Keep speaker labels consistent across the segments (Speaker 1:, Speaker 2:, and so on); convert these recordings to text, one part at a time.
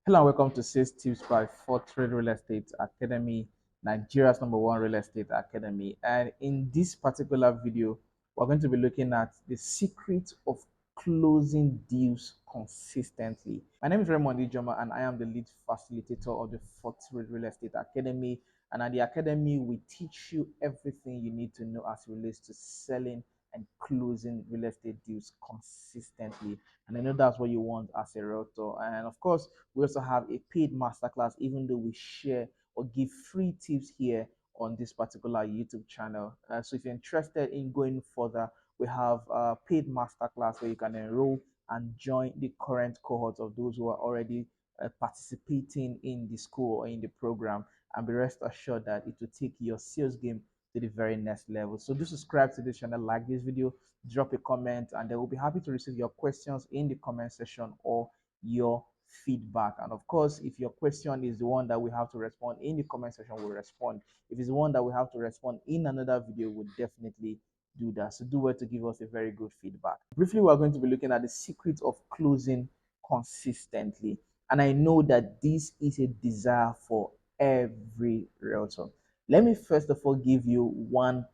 Speaker 1: Hello and welcome to Sales Tips by Fortreal Real Estate Academy, Nigeria's #1 real estate academy. And in this particular video, we're going to be looking at the secret of closing deals consistently. My name is Raymond Ijoma, and I am the lead facilitator of the Fortreal Real Estate Academy. And at the academy, we teach you everything you need to know as it relates to selling and closing real estate deals consistently. And I know that's what you want as a realtor. And of course, we also have a paid masterclass, even though we share or give free tips here on this particular YouTube channel. So if you're interested in going further, we have a paid masterclass where you can enroll and join the current cohort of those who are already participating in the school or in the program, and be rest assured that it will take your sales game to the very next level. So do subscribe to this channel, like this video, drop a comment, and they will be happy to receive your questions in the comment section or your feedback. And of course, if your question is the one that we have to respond in the comment section, we'll respond. If it's the one that we have to respond in another video, we'll definitely do that. So do well to give us a very good feedback. Briefly, we're going to be looking at the secret of closing consistently. And I know that this is a desire for every realtor. Let me first of all give you one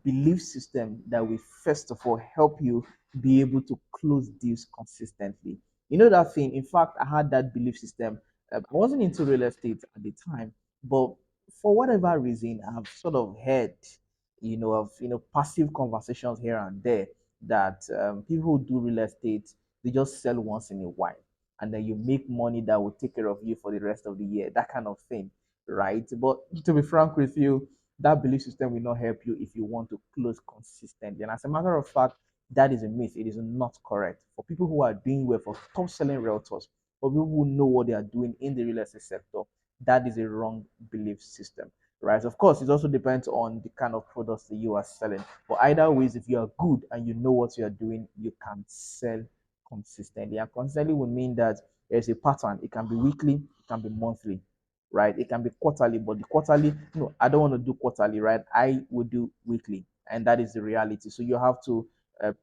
Speaker 1: belief system that will first of all help you be able to close deals consistently. You know that thing. In fact, I had that belief system. I wasn't into real estate at the time, but for whatever reason, I've sort of heard, of passive conversations here and there that people who do real estate, they just sell once in a while, and then you make money that will take care of you for the rest of the year. That kind of thing, right? But to be frank with you, that belief system will not help you if you want to close consistently. And as a matter of fact, that is a myth. It is not correct. For people who are doing well, for top selling realtors, for people who know what they are doing in the real estate sector, that is a wrong belief system, right? Of course, it also depends on the kind of products that you are selling. But either ways, if you are good and you know what you are doing, you can sell consistently. And consistently would mean that there's a pattern. It can be weekly, it can be monthly, right? It can be quarterly, but the quarterly, no, I don't want to do quarterly, right? I would do weekly, and that is the reality. So you have to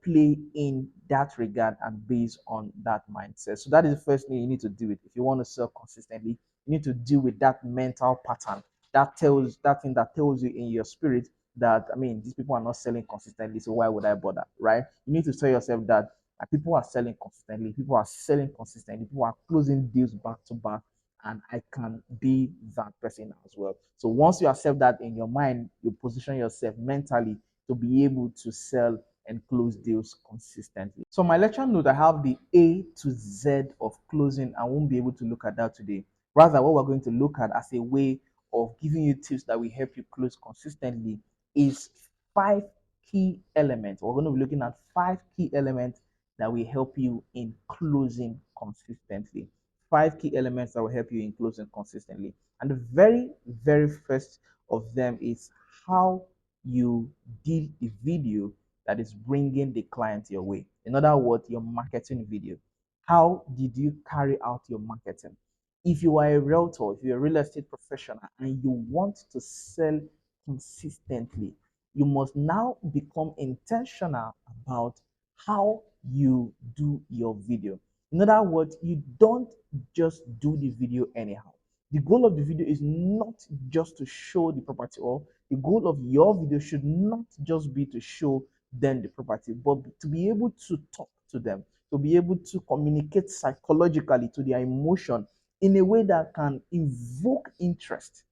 Speaker 1: play in that regard and based on that mindset. So that is the first thing you need to do it. If you want to sell consistently, you need to deal with that mental pattern that thing that tells you in your spirit that, I mean, these people are not selling consistently, so why would I bother, right? You need to tell yourself that people are selling consistently, people are selling consistently, people are closing deals back to back, and I can be that person as well. So once you accept that in your mind, you position yourself mentally to be able to sell and close deals consistently. So my lecture note, I have the A to Z of closing. I won't be able to look at that today. Rather, what we're going to look at as a way of giving you tips that will help you close consistently is 5 key elements. We're going to be looking at 5 key elements that will help you in closing consistently. 5 key elements that will help you in closing consistently. And the very, very first of them is how you did the video that is bringing the client your way. In other words, your marketing video. How did you carry out your marketing? If you are a realtor, if you're a real estate professional and you want to sell consistently, you must now become intentional about how you do your video. In other words, you don't just do the video anyhow. The goal of the video is not just to show the property, or the goal of your video should not just be to show them the property, but to be able to talk to them, to be able to communicate psychologically to their emotion in a way that can invoke interest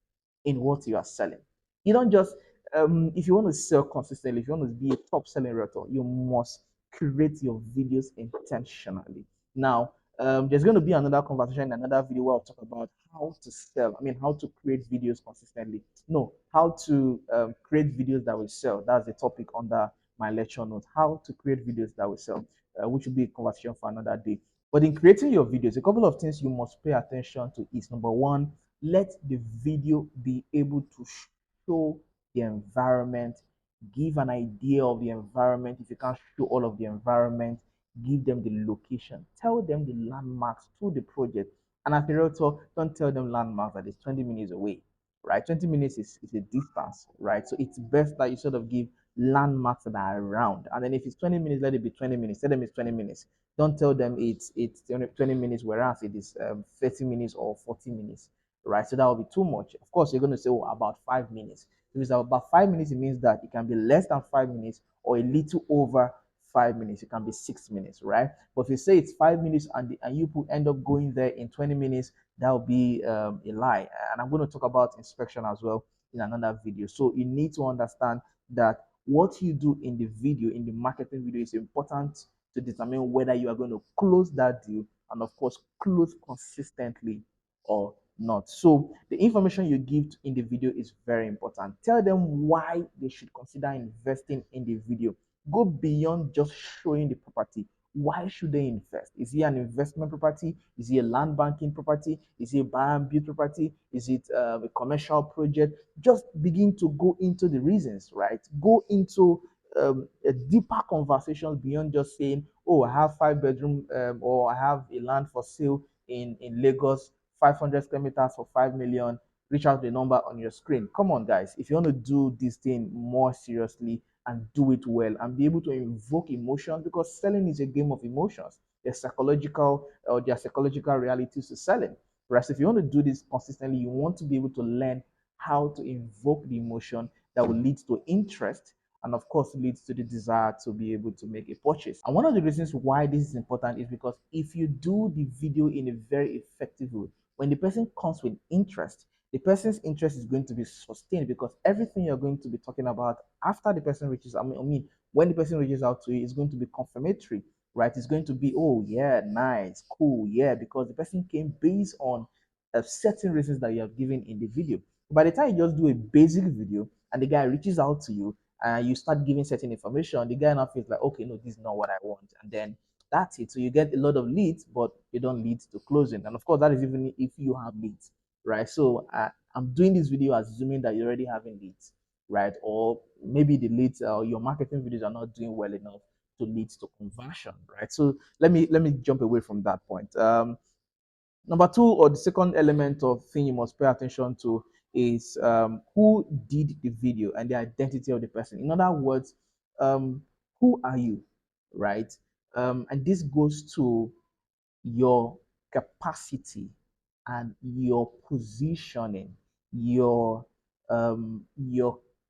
Speaker 1: in what you are selling. You don't just, if you want to sell consistently, if you want to be a top selling realtor, you must create your videos intentionally. Now, there's going to be another conversation, another video where I'll talk about how to sell. I mean, how to create videos consistently. No, how to create videos that will sell. That's the topic under my lecture notes. How to create videos that will sell, which will be a conversation for another day. But in creating your videos, a couple of things you must pay attention to is number one, let the video be able to show the environment, give an idea of the environment. If you can't show all of the environment, give them the location, tell them the landmarks to the project. And as a realtor, don't tell them landmarks that is 20 minutes away, right? 20 minutes is a distance, right? So it's best that you sort of give landmarks that are around. And then if it's 20 minutes, let it be 20 minutes. Tell them it's 20 minutes. Don't tell them it's 20 minutes, whereas it is 30 minutes or 40 minutes, right? So that will be too much. Of course, you're going to say, oh, about 5 minutes. If it's about 5 minutes, it means that it can be less than 5 minutes or a little over 5 minutes. It can be 6 minutes, right? But if you say it's 5 minutes and you end up going there in 20 minutes, that will be a lie. And I'm going to talk about inspection as well in another video. So you need to understand that what you do in the video, in the marketing video, is important to determine whether you are going to close that deal and, of course, close consistently or not. So the information you give in the video is very important. Tell them why they should consider investing in the video. Go beyond just showing the property. Why should they invest? Is it an investment property? Is it a land banking property? Is it a buy and build property? Is it a commercial project? Just begin to go into the reasons, right? Go into a deeper conversation beyond just saying, oh, I have 5 bedroom or I have a land for sale in Lagos, 500 square meters for 5 million. Reach out the number on your screen. Come on, guys. If you want to do this thing more seriously and do it well and be able to invoke emotions, because selling is a game of emotions. There's psychological realities to selling. Whereas if you want to do this consistently, you want to be able to learn how to invoke the emotion that will lead to interest and, of course, leads to the desire to be able to make a purchase. And one of the reasons why this is important is because if you do the video in a very effective way, when the person comes with interest, the person's interest is going to be sustained, because everything you're going to be talking about after the person reaches, when the person reaches out to you, is going to be confirmatory, right? It's going to be, oh yeah, nice, cool, yeah, because the person came based on certain reasons that you have given in the video. By the time you just do a basic video and the guy reaches out to you and you start giving certain information, the guy now feels like, okay, no, this is not what I want, and then that's it. So you get a lot of leads, but you don't lead to closing. And of course, that is even if you have leads, right? So I'm doing this video assuming that you're already having leads, right? Or maybe the leads or your marketing videos are not doing well enough to lead to conversion, right? So let me jump away from that point. Number two, or the second element of thing you must pay attention to, is who did the video and the identity of the person. In other words, who are you, right? And this goes to your capacity and your positioning, your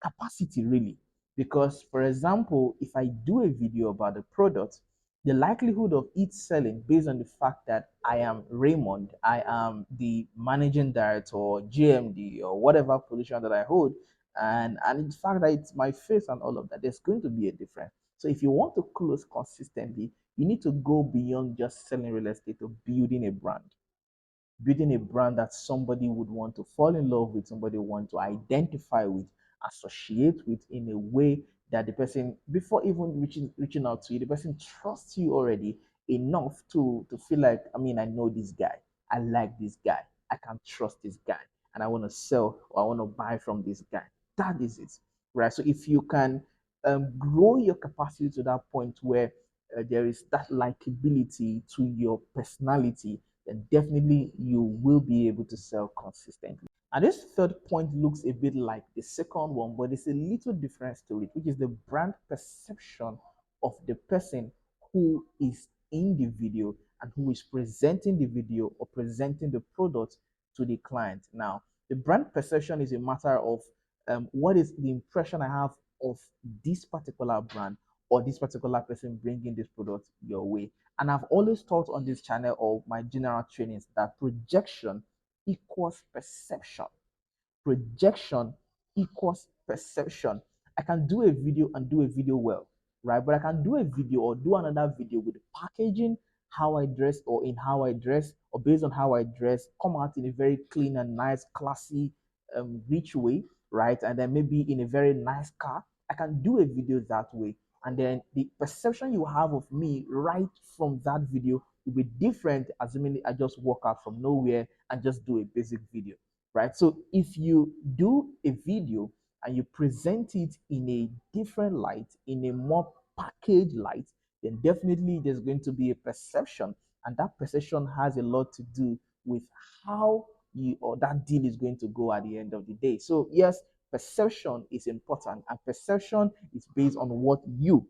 Speaker 1: capacity really. Because, for example, if I do a video about the product, the likelihood of it selling, based on the fact that I am Raymond, I am the managing director or GMD or whatever position that I hold, and the fact that it's my face and all of that, there's going to be a difference. So if you want to close consistently, you need to go beyond just selling real estate to building a brand that somebody would want to fall in love with, somebody want to identify with, associate with, in a way that the person, before even reaching out to you, the person trusts you already enough to feel like, I know this guy, I like this guy, I can trust this guy, and I want to sell or I want to buy from this guy. That is it, right? So if you can grow your capacity to that point where there is that likability to your personality, then definitely you will be able to sell consistently. And this third point looks a bit like the second one, but it's a little different to it, which is the brand perception of the person who is in the video and who is presenting the video or presenting the product to the client. Now, the brand perception is a matter of what is the impression I have of this particular brand or this particular person bringing this product your way. And I've always taught on this channel or my general trainings that projection equals perception. Projection equals perception. I can do a video and do a video well, right? But I can do a video or do another video with packaging, how I dress, or in how I dress, or based on how I dress, come out in a very clean and nice, classy, rich way, right? And then maybe in a very nice car. I can do a video that way. And then the perception you have of me right from that video will be different, assuming I just walk out from nowhere and just do a basic video, right? So if you do a video and you present it in a different light, in a more packaged light, then definitely there's going to be a perception, and that perception has a lot to do with how you or that deal is going to go at the end of the day. So yes, perception is important, and perception is based on what you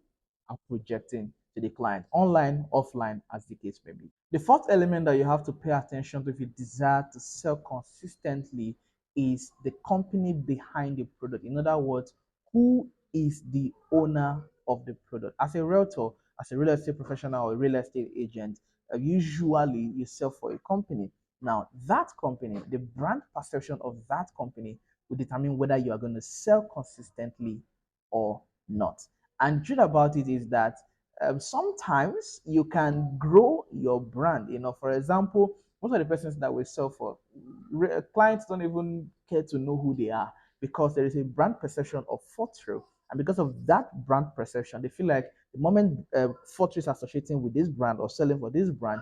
Speaker 1: are projecting to the client, online, offline, as the case may be. The fourth element that you have to pay attention to if you desire to sell consistently is the company behind the product. In other words, who is the owner of the product? As a realtor, as a real estate professional or real estate agent, usually you sell for a company. Now, that company, the brand perception of that company will determine whether you are going to sell consistently or not. And the truth about it is that sometimes you can grow your brand. For example, most of the persons that we sell for, clients don't even care to know who they are because there is a brand perception of Fortreal. And because of that brand perception, they feel like the moment Fortreal is associating with this brand or selling for this brand,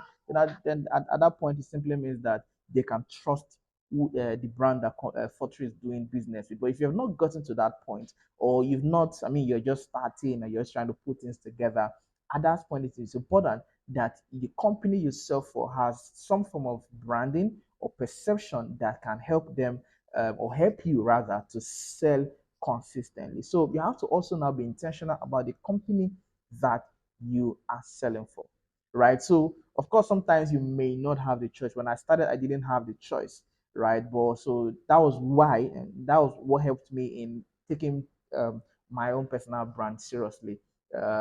Speaker 1: then at that point, it simply means that they can trust the brand that Fortreal is doing business with. But if you have not gotten to that point, or you've not, you're just starting and you're just trying to put things together, at that point, it is important that the company you sell for has some form of branding or perception that can help them or help you rather to sell consistently. So you have to also now be intentional about the company that you are selling for, right? So of course, sometimes you may not have the choice. When I started, I didn't have the choice, right? But so that was why, and that was what helped me in taking my own personal brand seriously.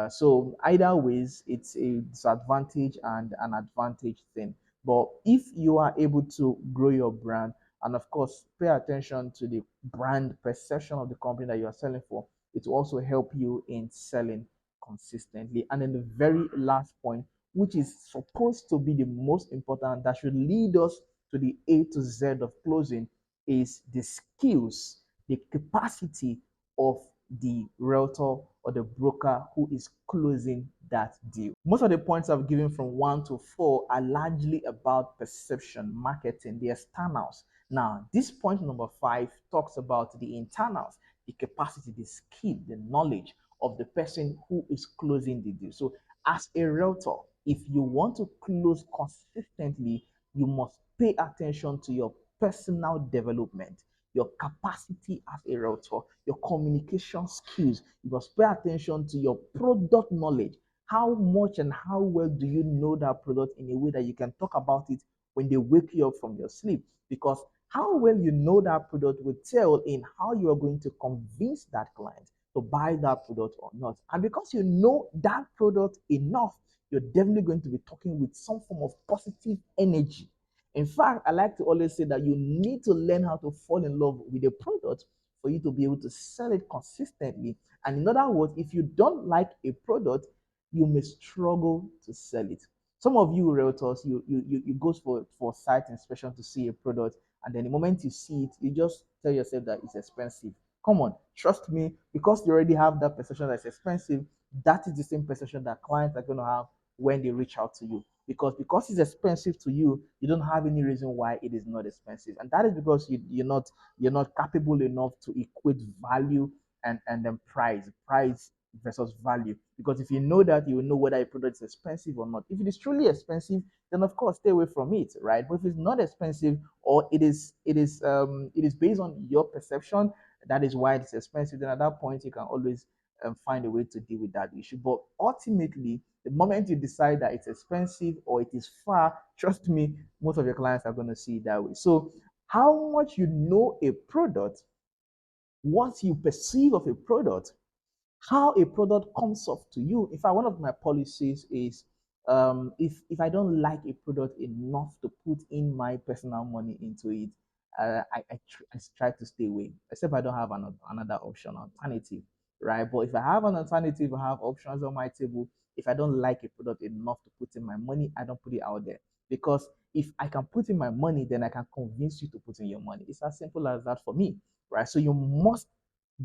Speaker 1: So either ways, it's a disadvantage and an advantage thing. But if you are able to grow your brand and of course pay attention to the brand perception of the company that you are selling for, it will also help you in selling consistently. And then the very last point, which is supposed to be the most important, that should lead us to the A to Z of closing, is the skills, the capacity of the realtor or the broker who is closing that deal. Most of the points I've given from 1 to 4 are largely about perception, marketing, the externals. Now, this point number 5 talks about the internals, the capacity, the skill, the knowledge of the person who is closing the deal. So, as a realtor, if you want to close consistently, you must pay attention to your personal development, your capacity as a realtor, your communication skills. You must pay attention to your product knowledge. How much and how well do you know that product in a way that you can talk about it when they wake you up from your sleep? Because how well you know that product will tell in how you are going to convince that client to buy that product or not. And because you know that product enough, you're definitely going to be talking with some form of positive energy. In fact, I like to always say that you need to learn how to fall in love with a product for you to be able to sell it consistently. And in other words, if you don't like a product, you may struggle to sell it. Some of you realtors, you go for site inspection to see a product, and then the moment you see it, you just tell yourself that it's expensive. Come on, trust me, because you already have that perception that it's expensive, that is the same perception that clients are going to have when they reach out to you. Because it's expensive to you, you don't have any reason why it is not expensive, and that is because you're not capable enough to equate value and then price versus value. Because if you know that, you will know whether a product is expensive or not. If it is truly expensive, then of course stay away from it, right? But if it's not expensive, or it is based on your perception, that is why it's expensive, then at that point you can always find a way to deal with that issue. But ultimately, the moment you decide that it's expensive or it is far, trust me, most of your clients are going to see it that way. So how much you know a product, what you perceive of a product, how a product comes off to you. In fact, one of my policies is, if I don't like a product enough to put in my personal money into it, I try to stay away, except I don't have another option, alternative, right? But if I have an alternative, I have options on my table. If I don't like a product enough to put in my money, I don't put it out there. Because if I can put in my money, then I can convince you to put in your money. It's as simple as that for me, right? So you must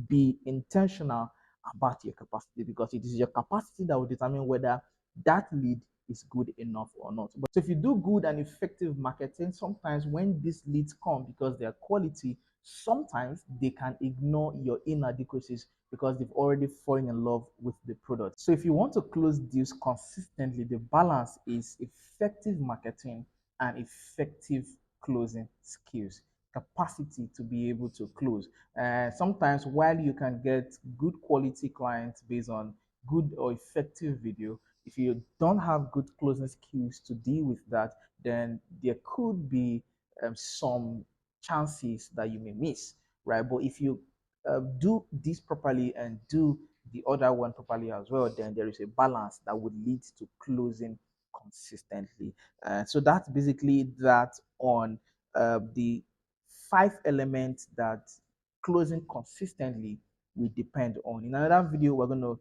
Speaker 1: be intentional about your capacity, because it is your capacity that will determine whether that lead is good enough or not. But if you do good and effective marketing, sometimes when these leads come, because they are quality, sometimes they can ignore your inadequacies because they've already fallen in love with the product. So if you want to close deals consistently, the balance is effective marketing and effective closing skills. capacity to be able to close. And sometimes, while you can get good quality clients based on good or effective video, if you don't have good closing skills to deal with that, then there could be some chances that you may miss, right? But if you do this properly and do the other one properly as well, then there is a balance that would lead to closing consistently. So that's basically that on the five elements that closing consistently will depend on. In another video, we're going to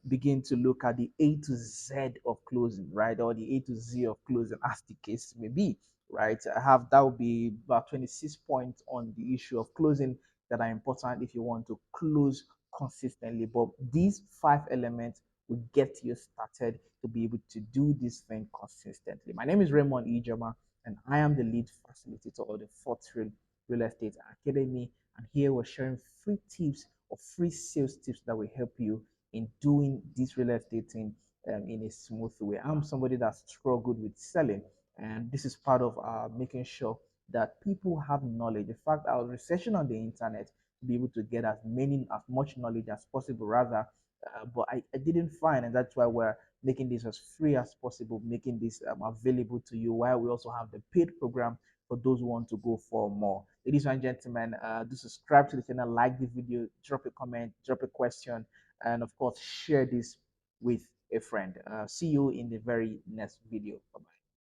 Speaker 1: begin to look at the A to Z of closing, right? Or the A to Z of closing, as the case may be, right? I have that will be about 26 points on the issue of closing that are important if you want to close consistently. But these five elements will get you started to be able to do this thing consistently. My name is Raymond Ijoma, and I am the lead facilitator of the Fortreal Real Estate Academy. And here we're sharing free tips or free sales tips that will help you in doing this real estate thing in a smooth way. I'm somebody that struggled with selling, and this is part of making sure that people have knowledge. In fact, I was researching on the internet to be able to get as much knowledge as possible, rather, but I didn't find, and that's why we're making this as free as possible, making this available to you. While we also have the paid program for those who want to go for more. Ladies and gentlemen, do subscribe to the channel, like the video, drop a comment, drop a question, and of course, share this with a friend. See you in the very next video. Bye-bye.